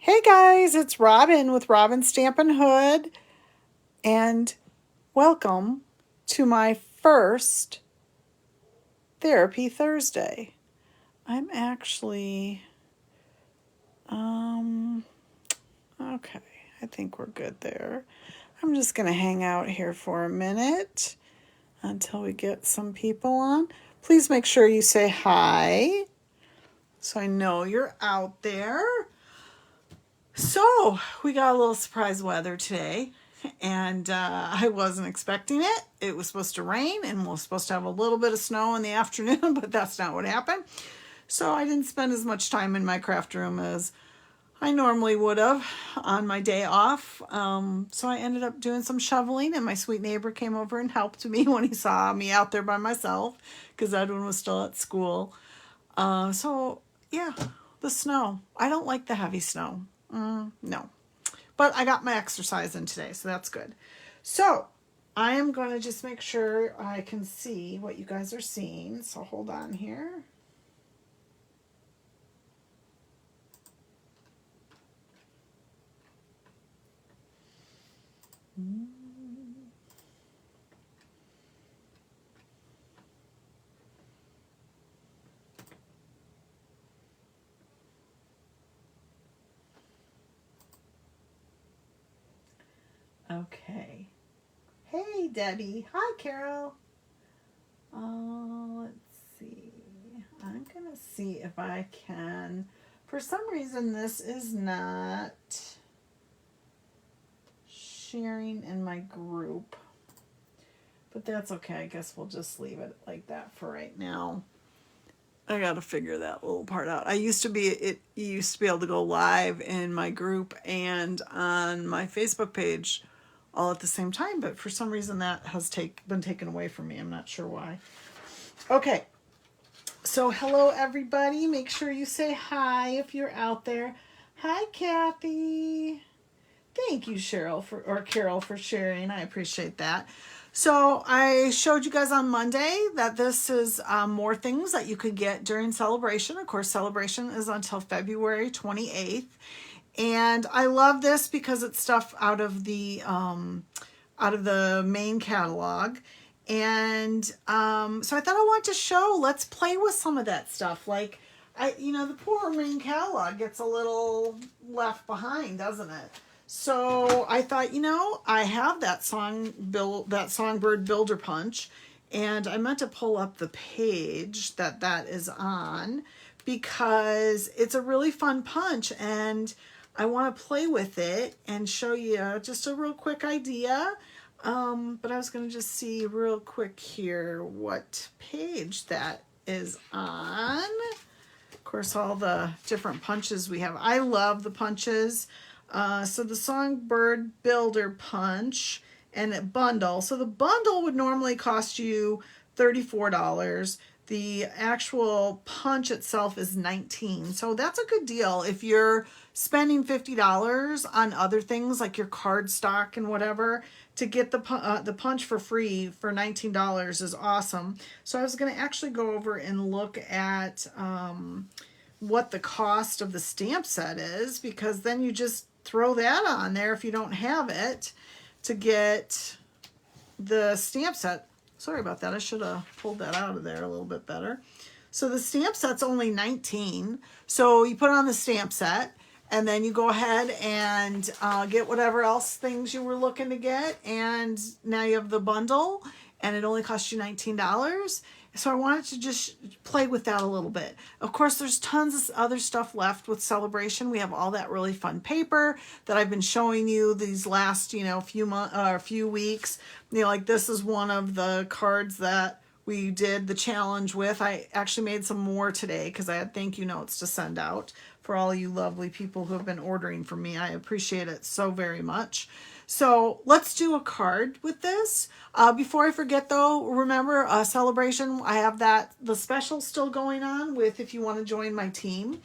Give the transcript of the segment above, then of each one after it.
Hey guys, it's Robin with Robin Stampin Hood, and welcome to my first Therapy Thursday. I'm actually, okay, I think we're good there. I'm just going to hang out here for a minute until we get some people on. Please make sure you say hi so I know you're out there. So, we got a little surprise weather today, and I wasn't expecting it. It was supposed to rain, and we're supposed to have a little bit of snow in the afternoon, but that's not what happened. So, I didn't spend as much time in my craft room as I normally would have on my day off. So, I ended up doing some shoveling, and my sweet neighbor came over and helped me when he saw me out there by myself because Edwin was still at school. Yeah, the snow. I don't like the heavy snow. No. But I got my exercise in today, so that's good. So I am going to just make sure I can see what you guys are seeing. So hold on here. Okay. Hey, Debbie. Hi, Carol. Let's see. I'm going to see if I can. For some reason, this is not sharing in my group. But that's okay. I guess we'll just leave it like that for right now. I got to figure that little part out. You used to be able to go live in my group and on my Facebook page all at the same time, but for some reason that has been taken away from me. I'm not sure why. Okay. So hello everybody. Make sure you say hi if you're out there. Hi Kathy. Thank you, Carol, for sharing. I appreciate that. So I showed you guys on Monday that this is more things that you could get during celebration. Of course, celebration is until February 28th. And I love this because it's stuff out of the main catalog. And so I thought I wanted to show, let's play with some of that stuff. Like, the poor main catalog gets a little left behind, doesn't it? So I thought, I have that Songbird Builder Punch, and I meant to pull up the page that is on because it's a really fun punch, and I want to play with it and show you just a real quick idea. But I was going to just see real quick here what page that is on. Of course, all the different punches we have. I love the punches. So the Songbird Builder Punch and a bundle. So the bundle would normally cost you $34. The actual punch itself is $19. So that's a good deal. If you're spending $50 on other things like your cardstock and whatever, to get the punch for free for $19 is awesome. So I was going to actually go over and look at what the cost of the stamp set is, because then you just throw that on there if you don't have it to get the stamp set. Sorry about that. I should have pulled that out of there a little bit better. So the stamp set's only $19. So you put on the stamp set, and then you go ahead and get whatever else things you were looking to get. And now you have the bundle, and it only costs you $19. So I wanted to just play with that a little bit. Of course, there's tons of other stuff left with Celebration. We have all that really fun paper that I've been showing you these last, few weeks. Like this is one of the cards that we did the challenge with. I actually made some more today because I had thank you notes to send out for all you lovely people who have been ordering from me. I appreciate it so very much. So let's do a card with this. Before I forget though, remember Celebration, I have the special still going on with if you want to join my team.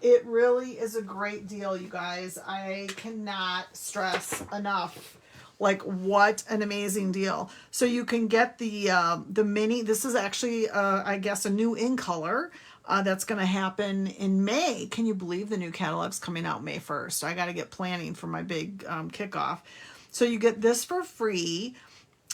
It really is a great deal, you guys. I cannot stress enough like what an amazing deal. So you can get the mini. This is actually I guess a new in color. That's going to happen in May. Can you believe the new catalog's coming out May 1st? I got to get planning for my big kickoff. So you get this for free.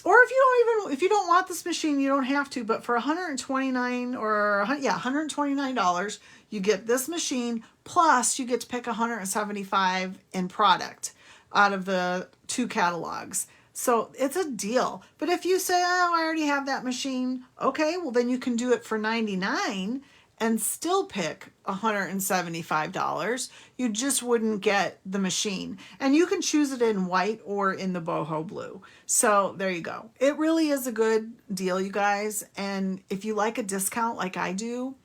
Or if you don't want this machine, you don't have to, but for $129, you get this machine, plus you get to pick 175 in product out of the 2 catalogs. So it's a deal. But if you say, oh, I already have that machine, okay, well then you can do it for $99 and still pick $175. You just wouldn't get the machine. And you can choose it in white or in the boho blue. So there you go. It really is a good deal, you guys. And if you like a discount like I do,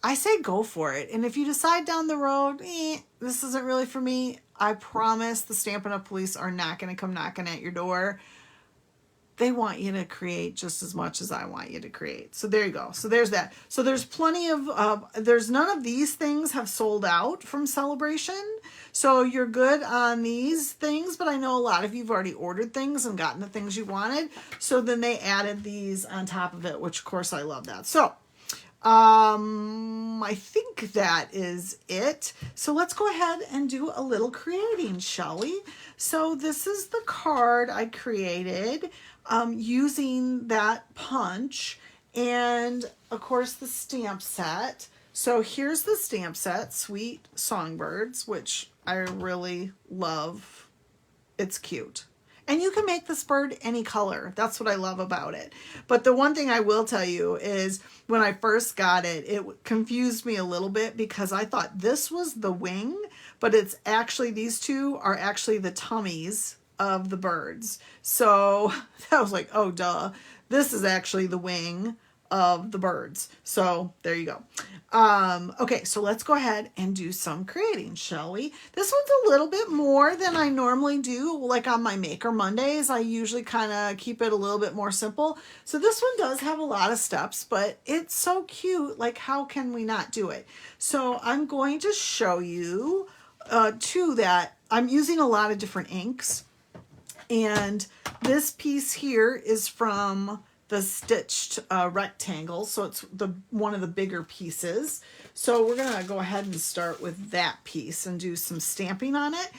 I say go for it. And if you decide down the road, this isn't really for me, I promise the Stampin' Up! Police are not going to come knocking at your door. They want you to create just as much as I want you to create. So there you go. So there's that. So there's plenty of, there's none of these things have sold out from Celebration. So you're good on these things, but I know a lot of you've already ordered things and gotten the things you wanted. So then they added these on top of it, which of course I love that. So I think that is it. So let's go ahead and do a little creating, shall we? So this is the card I created using that punch and of course the stamp set. So here's the stamp set, Sweet Songbirds, which I really love. It's cute. And you can make this bird any color. That's what I love about it. But the one thing I will tell you is when I first got it, it confused me a little bit because I thought this was the wing, but it's actually, these two are actually the tummies of the birds. So I was like, oh, duh. This is actually the wing of the birds. So there you go. Okay, so let's go ahead and do some creating, shall we? This one's a little bit more than I normally do. Like on my Maker Mondays, I usually kind of keep it a little bit more simple. So this one does have a lot of steps, but it's so cute. Like, how can we not do it? So I'm going to show you too that I'm using a lot of different inks. And this piece here is from the stitched rectangle, so it's one of the bigger pieces. So we're gonna go ahead and start with that piece and do some stamping on it.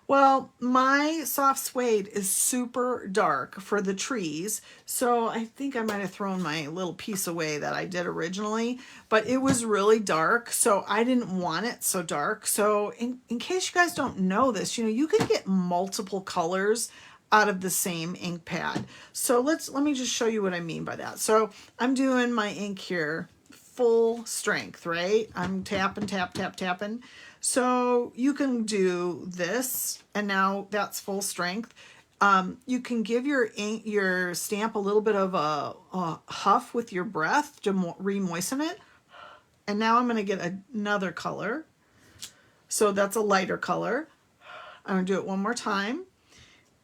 Well, my soft suede is super dark for the trees, so I think I might have thrown my little piece away that I did originally, but it was really dark, so I didn't want it so dark. So in case you guys don't know this, you can get multiple colors out of the same ink pad. So let me just show you what I mean by that. So I'm doing my ink here full strength, right? I'm tapping, tapping. So you can do this, and now that's full strength. You can give your stamp a little bit of a huff with your breath to re-moisten it. And now I'm going to get another color. So that's a lighter color. I'm going to do it one more time.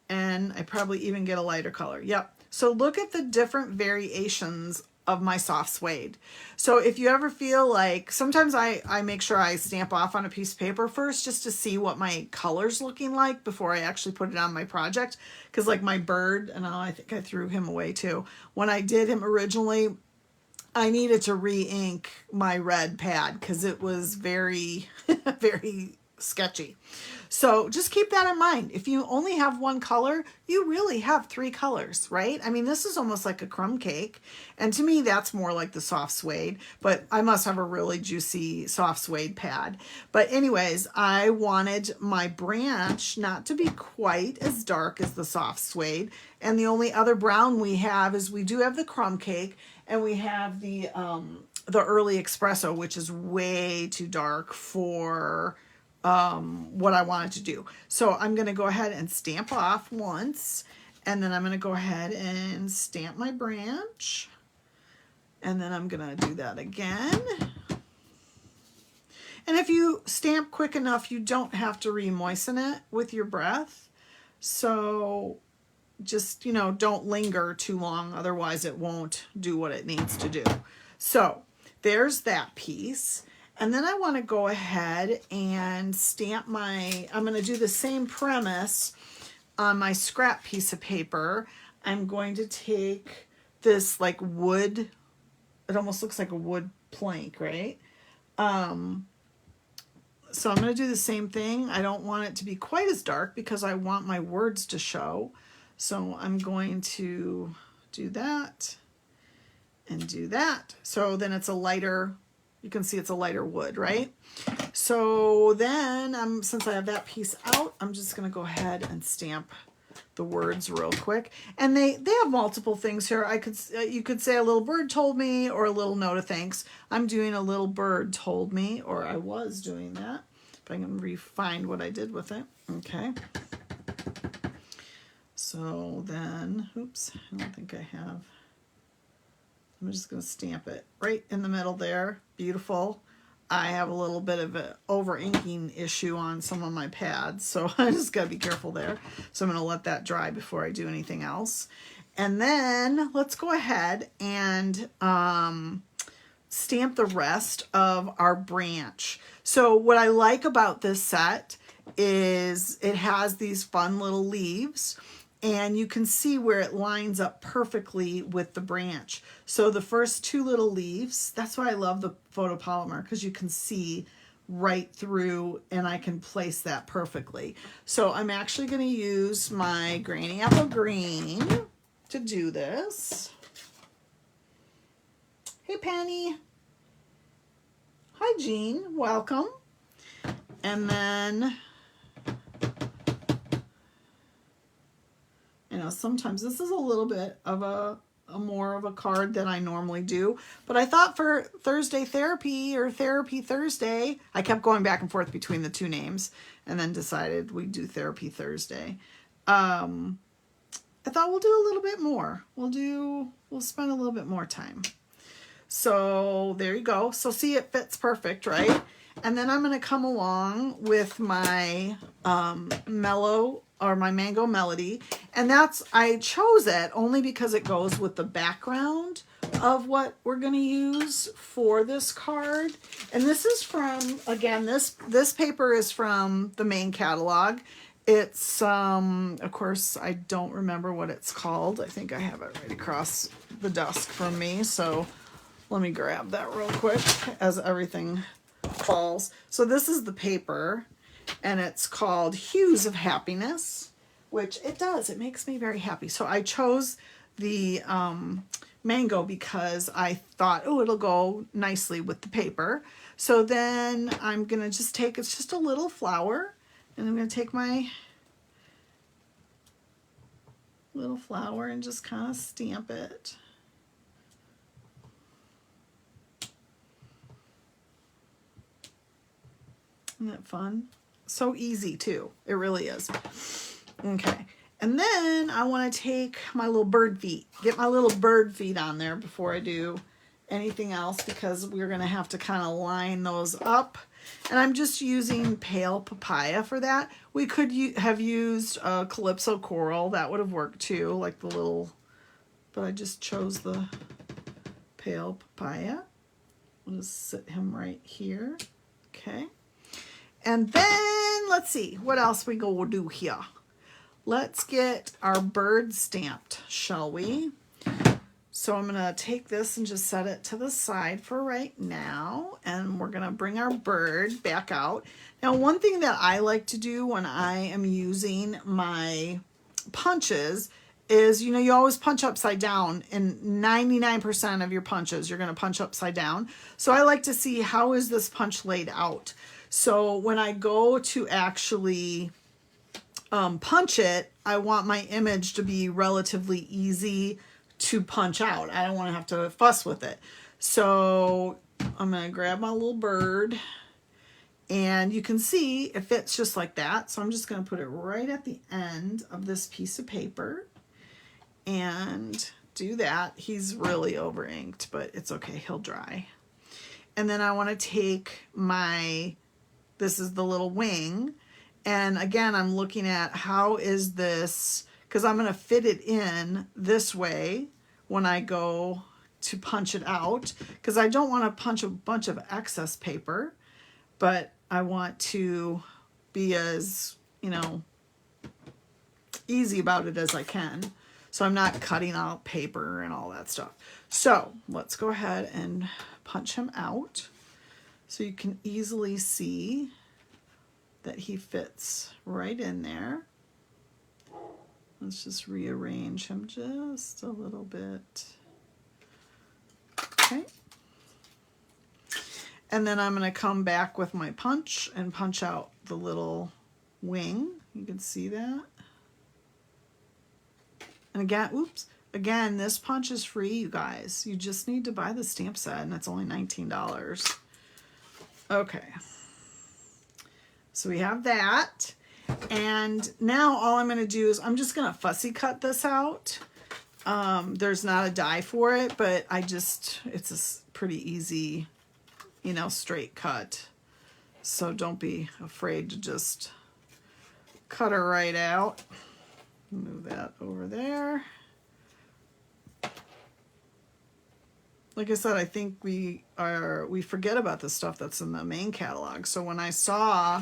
And I probably even get a lighter color. Yep. So look at the different variations of my soft suede. So if you ever feel like, sometimes I make sure I stamp off on a piece of paper first just to see what my color's looking like before I actually put it on my project. Because like my bird, and I think I threw him away too. When I did him originally, I needed to re-ink my red pad because it was very, very sketchy. So just keep that in mind. If you only have one color, you really have 3 colors, right? I mean, this is almost like a crumb cake. And to me, that's more like the soft suede, but I must have a really juicy soft suede pad. But anyways, I wanted my branch not to be quite as dark as the soft suede. And the only other brown we have is we do have the crumb cake, and we have the early espresso, which is way too dark for what I wanted to do. So I'm going to go ahead and stamp off once, and then I'm going to go ahead and stamp my branch, and then I'm going to do that again. And if you stamp quick enough, you don't have to re-moisten it with your breath. So just, don't linger too long, otherwise it won't do what it needs to do. So there's that piece. And then I want to go ahead and stamp I'm going to do the same premise on my scrap piece of paper. I'm going to take this like wood, it almost looks like a wood plank, right? So I'm going to do the same thing. I don't want it to be quite as dark because I want my words to show. So I'm going to do that and do that. So then it's a lighter, you can see it's a lighter wood, right? So then since I have that piece out, I'm just going to go ahead and stamp the words real quick. And they have multiple things here. You could say a little bird told me, or a little note of thanks. I'm doing a little bird told me, or I was doing that. If I can refine what I did with it. Okay. So then, oops, I don't think I have. I'm just going to stamp it right in the middle there. Beautiful. I have a little bit of an over inking issue on some of my pads, so I just got to be careful there. So I'm going to let that dry before I do anything else. And then let's go ahead and stamp the rest of our branch. So what I like about this set is it has these fun little leaves, and you can see where it lines up perfectly with the branch. So the first two little leaves, that's why I love the photopolymer, because you can see right through and I can place that perfectly. So I'm actually going to use my Granny Apple Green to do this. Hey Penny. Hi Jean, welcome. And then, you know, sometimes this is a little bit of a more of a card than I normally do, but I thought for Thursday Therapy or Therapy Thursday, I kept going back and forth between the two names and then decided we'd do Therapy Thursday. I thought we'll do a little bit more. We'll spend a little bit more time. So there you go. So see, it fits perfect, right? And then I'm going to come along with my Mellow, or my Mango Melody. And I chose it only because it goes with the background of what we're going to use for this card. And this is from, again, this paper is from the main catalog. It's, of course, I don't remember what it's called. I think I have it right across the desk from me. So let me grab that real quick as everything falls. So this is the paper, and it's called Hues of Happiness, which it does. It makes me very happy. So I chose the mango because I thought, oh, it'll go nicely with the paper. So then I'm going to just take, it's just a little flower, and I'm going to take my little flower and just kind of stamp it. Isn't that fun? So easy too. It really is. Okay. And then I want to take my little bird feet, get my little bird feet on there before I do anything else, because we're going to have to kind of line those up. And I'm just using pale papaya for that. We could have used Calypso Coral. That would have worked too, like the little, but I just chose the pale papaya. I'll just sit him right here. Okay. And then let's see what else we go do here. Let's get our bird stamped, shall we? So I'm going to take this and just set it to the side for right now. And we're going to bring our bird back out. Now, one thing that I like to do when I am using my punches is, you know, you always punch upside down. In 99% of your punches, you're going to punch upside down. So I like to see, how is this punch laid out? So when I go to actually punch it, I want my image to be relatively easy to punch out. I don't want to have to fuss with it. So I'm going to grab my little bird, and you can see it fits just like that. So I'm just going to put it right at the end of this piece of paper and do that. He's really over inked, but it's okay. He'll dry. And then I want to take this is the little wing. And again, I'm looking at how is this, because I'm going to fit it in this way when I go to punch it out, because I don't want to punch a bunch of excess paper, but I want to be as, you know, easy about it as I can. So I'm not cutting out paper and all that stuff. So let's go ahead and punch him out so you can easily see that he fits right in there. Let's just rearrange him just a little bit. Okay. And then I'm going to come back with my punch and punch out the little wing. You can see that. And again, oops, again, this punch is free, you guys. You just need to buy the stamp set, and it's only $19. Okay. So we have that. And now all I'm going to do is I'm just going to fussy cut this out. There's not a die for it, but it's a pretty easy, you know, straight cut. So don't be afraid to just cut her right out. Move that over there. Like I said, I think we forget about the stuff that's in the main catalog. So when I saw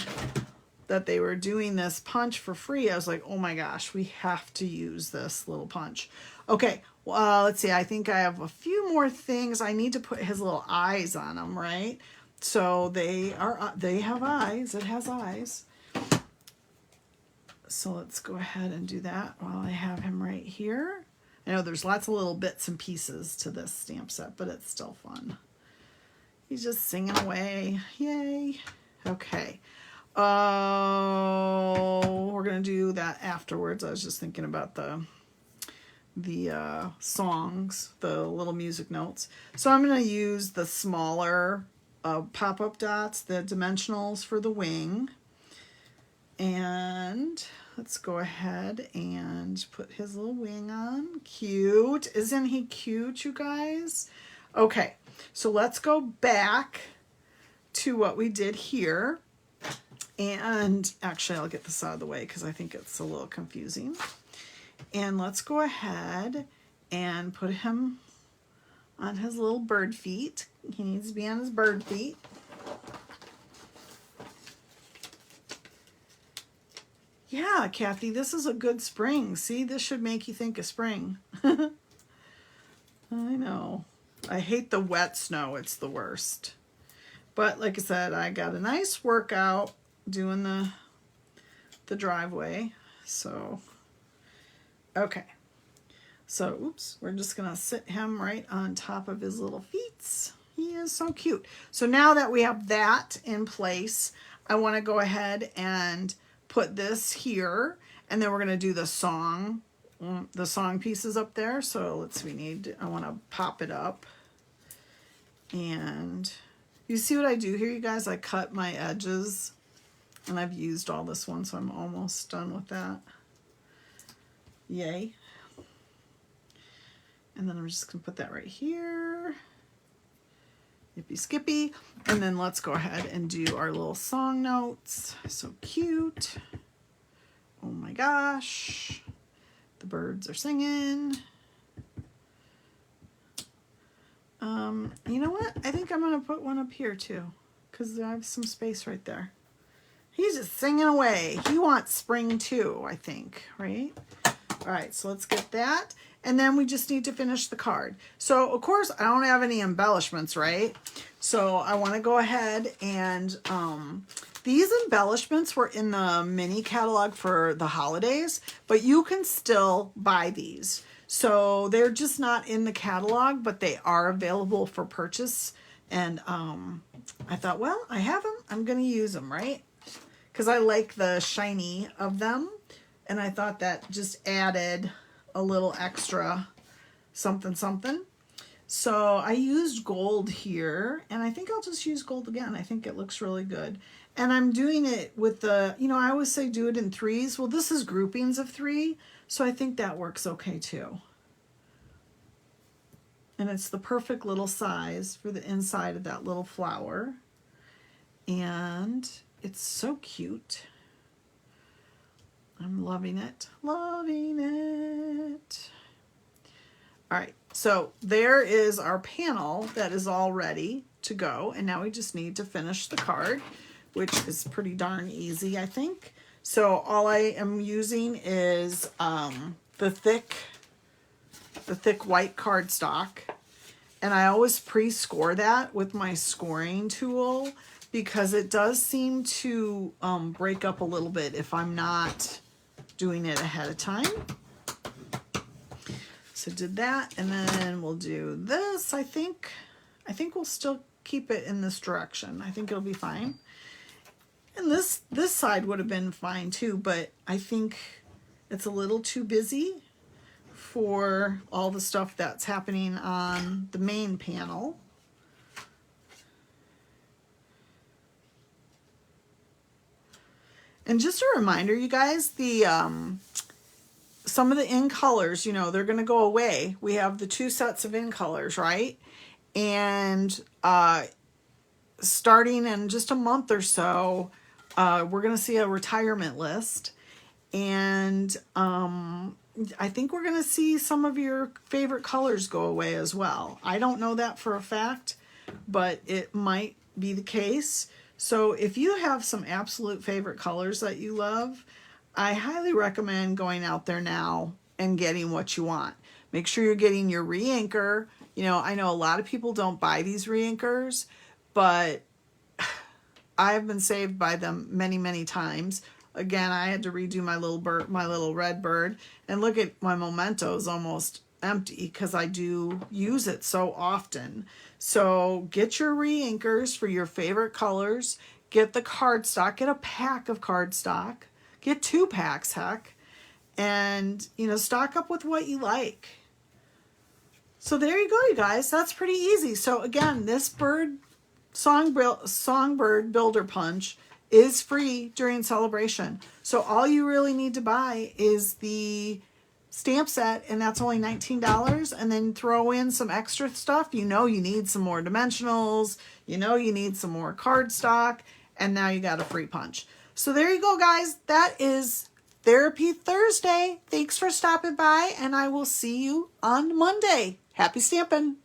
that they were doing this punch for free, I was like, oh my gosh, we have to use this little punch. Okay, let's see. I think I have a few more things. I need to put his little eyes on them, right? So they have eyes. It has eyes. So let's go ahead and do that while I have him right here. I know there's lots of little bits and pieces to this stamp set, but it's still fun. He's just singing away. Yay. Okay. Oh, we're going to do that afterwards. I was just thinking about the songs, the little music notes. So I'm going to use the smaller pop-up dots, the dimensionals for the wing. And let's go ahead and put his little wing on. Cute. Isn't he cute, you guys? Okay, so let's go back to what we did here. And actually, I'll get this out of the way because I think it's a little confusing. And let's go ahead and put him on his little bird feet. He needs to be on his bird feet. Yeah, Kathy, this is a good spring. See, this should make you think of spring. I know. I hate the wet snow. It's the worst. But like I said, I got a nice workout doing the driveway. So, okay. So, oops, we're just going to sit him right on top of his little feet. He is so cute. So now that we have that in place, I want to go ahead and put this here, and then we're going to do the song pieces up there. So let's I want to pop it up. And you see what I do here, you guys? I cut my edges, and I've used all this one, so I'm almost done with that. Yay. And then I'm just going to put that right here. Yippee skippy. And then let's go ahead and do our little song notes. So cute. Oh my gosh. The birds are singing. You know what? I think I'm going to put one up here too, because I have some space right there. He's just singing away. He wants spring too, I think, right? All right, so let's get that. And then we just need to finish the card. So, of course, I don't have any embellishments, right? So I want to go ahead and these embellishments were in the mini catalog for the holidays, but you can still buy these. So they're just not in the catalog, but they are available for purchase. And I thought, well, I have them. I'm going to use them, right? Because I like the shiny of them. And I thought that just added a little extra something something. So I used gold here, and I think I'll just use gold again. I think it looks really good. And I'm doing it with the, you know, I always say do it in threes. Well, this is groupings of 3, so I think that works okay too. And it's the perfect little size for the inside of that little flower. And it's so cute. I'm loving it. Loving it. All right, so there is our panel that is all ready to go. And now we just need to finish the card, which is pretty darn easy, I think. So all I am using is the thick the thick white cardstock. And I always pre-score that with my scoring tool because it does seem to break up a little bit if I'm not doing it ahead of time. So did that, and then we'll do this. I think we'll still keep it in this direction. I think it'll be fine. And this side would have been fine too, but I think it's a little too busy for all the stuff that's happening on the main panel. And just a reminder, you guys, the some of the in colors, you know, they're going to go away. We have the 2 sets of in colors, right? And starting in just a month or so, we're going to see a retirement list. And I think we're going to see some of your favorite colors go away as well. I don't know that for a fact, but it might be the case. So if you have some absolute favorite colors that you love, I highly recommend going out there now and getting what you want. Make sure you're getting your re-inker. You know, I know a lot of people don't buy these re-inkers, but I've been saved by them many, many times. Again, I had to redo my little bird, my little red bird, and look at my memento is almost empty because I do use it so often. So get your re-inkers for your favorite colors. Get the cardstock. Get a pack of cardstock. Get 2 packs, heck. And, you know, stock up with what you like. So there you go, you guys. That's pretty easy. So again, this Songbird Builder Punch is free during celebration. So all you really need to buy is the stamp set, and that's only $19. And then throw in some extra stuff. You know you need some more dimensionals. You know you need some more cardstock. And now you got a free punch. So there you go, guys. That is Therapy Thursday. Thanks for stopping by, and I will see you on Monday. Happy stamping!